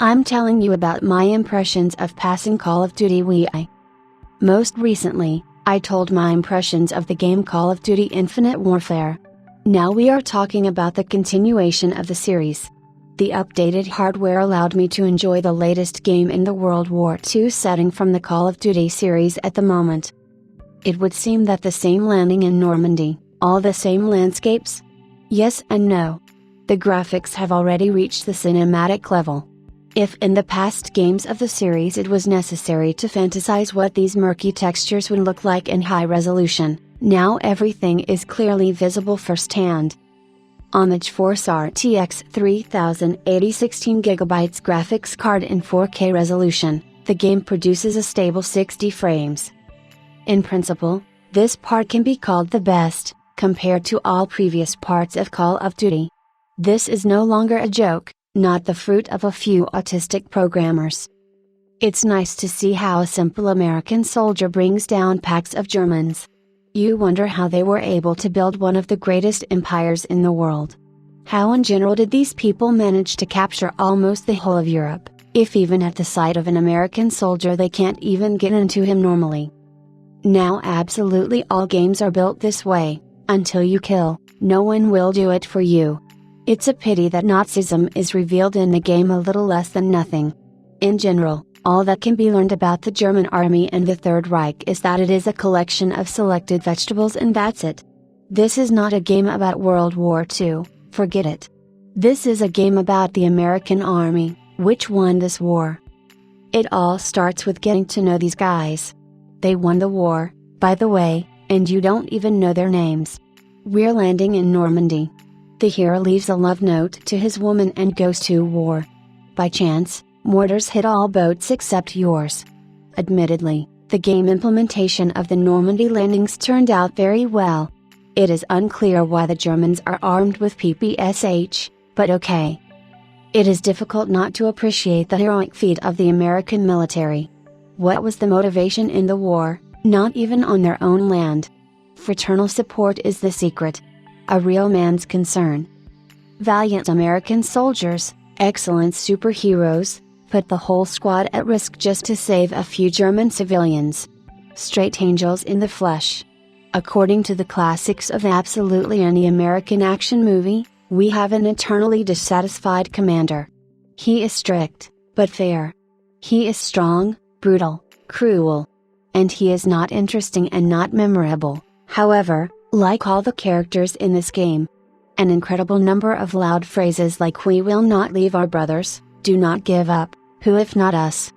I'm telling you about my impressions of passing Call of Duty WWII. Most recently, I told my impressions of the game Call of Duty Infinite Warfare. Now we are talking about the continuation of the series. The updated hardware allowed me to enjoy the latest game in the World War II setting from the Call of Duty series at the moment. It would seem that the same landing in Normandy, all the same landscapes? Yes and no. The graphics have already reached the cinematic level. If in the past games of the series it was necessary to fantasize what these murky textures would look like in high resolution, now everything is clearly visible firsthand. On the GeForce RTX 3080 16GB graphics card in 4K resolution, the game produces a stable 60 frames. In principle, this part can be called the best, compared to all previous parts of Call of Duty. This is no longer a joke, not the fruit of a few autistic programmers. It's nice to see how a simple American soldier brings down packs of Germans. You wonder how they were able to build one of the greatest empires in the world. How in general did these people manage to capture almost the whole of Europe, if even at the sight of an American soldier they can't even get into him normally? Now absolutely all games are built this way. Until you kill, no one will do it for you. It's a pity that Nazism is revealed in the game a little less than nothing. In general, all that can be learned about the German army and the Third Reich is that it is a collection of selected vegetables and that's it. This is not a game about World War II, forget it. This is a game about the American army, which won this war. It all starts with getting to know these guys. They won the war, by the way, and you don't even know their names. We're landing in Normandy. The hero leaves a love note to his woman and goes to war. By chance, mortars hit all boats except yours. Admittedly, the game implementation of the Normandy landings turned out very well. It is unclear why the Germans are armed with PPSH, but okay. It is difficult not to appreciate the heroic feat of the American military. What was the motivation in the war? Not even on their own land. Fraternal support is the secret. A real man's concern. Valiant American soldiers, excellent superheroes, put the whole squad at risk just to save a few German civilians. Straight angels in the flesh. According to the classics of absolutely any American action movie, we have an eternally dissatisfied commander. He is strict, but fair. He is strong, brutal, cruel. And he is not interesting and not memorable, however, like all the characters in this game. An incredible number of loud phrases like "We will not leave our brothers," "Do not give up," "Who if not us?"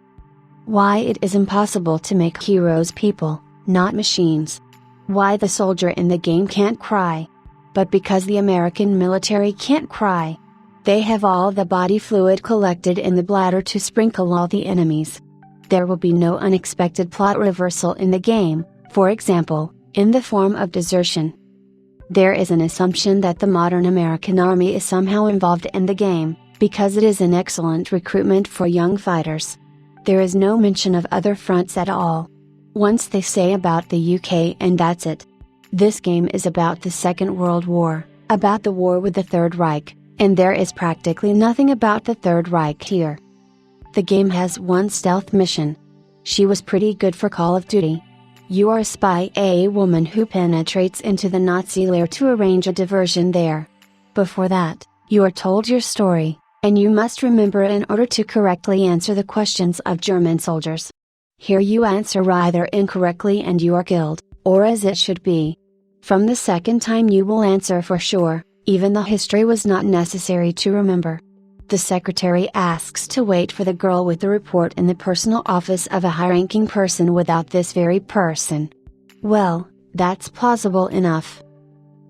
Why it is impossible to make heroes people, not machines. Why the soldier in the game can't cry. But because the American military can't cry. They have all the body fluid collected in the bladder to sprinkle all the enemies. There will be no unexpected plot reversal in the game, for example, in the form of desertion. There is an assumption that the modern American army is somehow involved in the game, because it is an excellent recruitment for young fighters. There is no mention of other fronts at all. Once they say about the UK and that's it. This game is about the Second World War, about the war with the Third Reich, and there is practically nothing about the Third Reich here. The game has one stealth mission. She was pretty good for Call of Duty. You are a spy, a woman who penetrates into the Nazi lair to arrange a diversion there. Before that, you are told your story, and you must remember it in order to correctly answer the questions of German soldiers. Here you answer either incorrectly and you are killed, or as it should be. From the second time you will answer for sure, even the history was not necessary to remember. The secretary asks to wait for the girl with the report in the personal office of a high-ranking person without this very person. Well, that's plausible enough.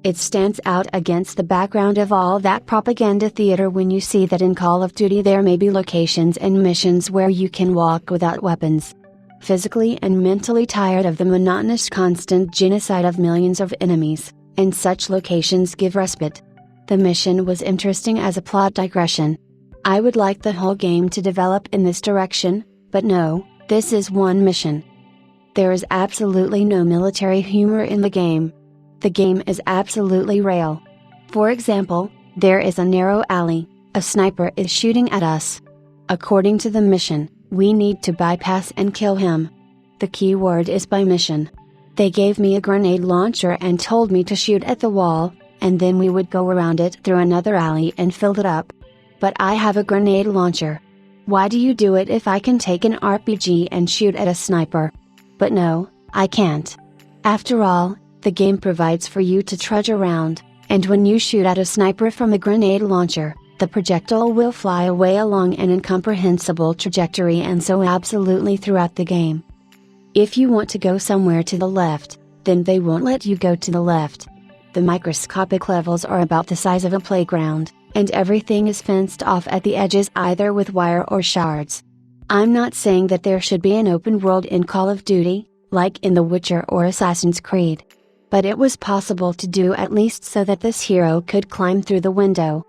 It stands out against the background of all that propaganda theater when you see that in Call of Duty there may be locations and missions where you can walk without weapons. Physically and mentally tired of the monotonous constant genocide of millions of enemies, and such locations give respite. The mission was interesting as a plot digression. I would like the whole game to develop in this direction, but no, this is one mission. There is absolutely no military humor in the game. The game is absolutely real. For example, there is a narrow alley, a sniper is shooting at us. According to the mission, we need to bypass and kill him. The key word is by mission. They gave me a grenade launcher and told me to shoot at the wall, and then we would go around it through another alley and fill it up. But I have a grenade launcher. Why do you do it if I can take an RPG and shoot at a sniper? But no, I can't. After all, the game provides for you to trudge around, and when you shoot at a sniper from a grenade launcher, the projectile will fly away along an incomprehensible trajectory, and so absolutely throughout the game. If you want to go somewhere to the left, then they won't let you go to the left. The microscopic levels are about the size of a playground, and everything is fenced off at the edges either with wire or shards. I'm not saying that there should be an open world in Call of Duty, like in The Witcher or Assassin's Creed. But it was possible to do at least so that this hero could climb through the window.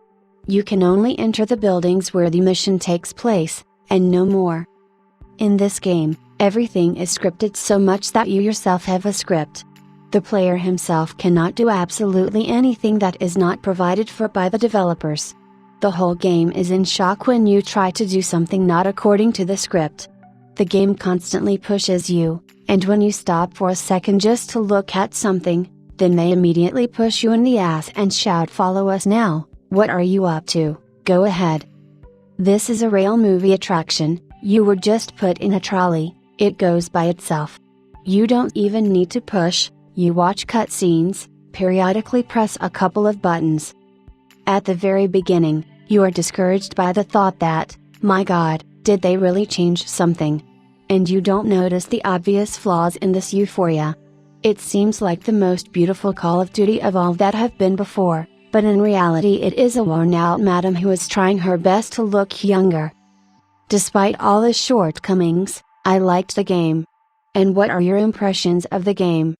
You can only enter the buildings where the mission takes place, and no more. In this game, everything is scripted so much that you yourself have a script. The player himself cannot do absolutely anything that is not provided for by the developers. The whole game is in shock when you try to do something not according to the script. The game constantly pushes you, and when you stop for a second just to look at something, then they immediately push you in the ass and shout, "Follow us now, what are you up to, go ahead." This is a real movie attraction. You were just put in a trolley, it goes by itself. You don't even need to push, you watch cutscenes, periodically press a couple of buttons. At the very beginning, you are discouraged by the thought that, my god, did they really change something? And you don't notice the obvious flaws in this euphoria. It seems like the most beautiful Call of Duty of all that have been before, but in reality it is a worn out madam who is trying her best to look younger. Despite all the shortcomings, I liked the game. And what are your impressions of the game?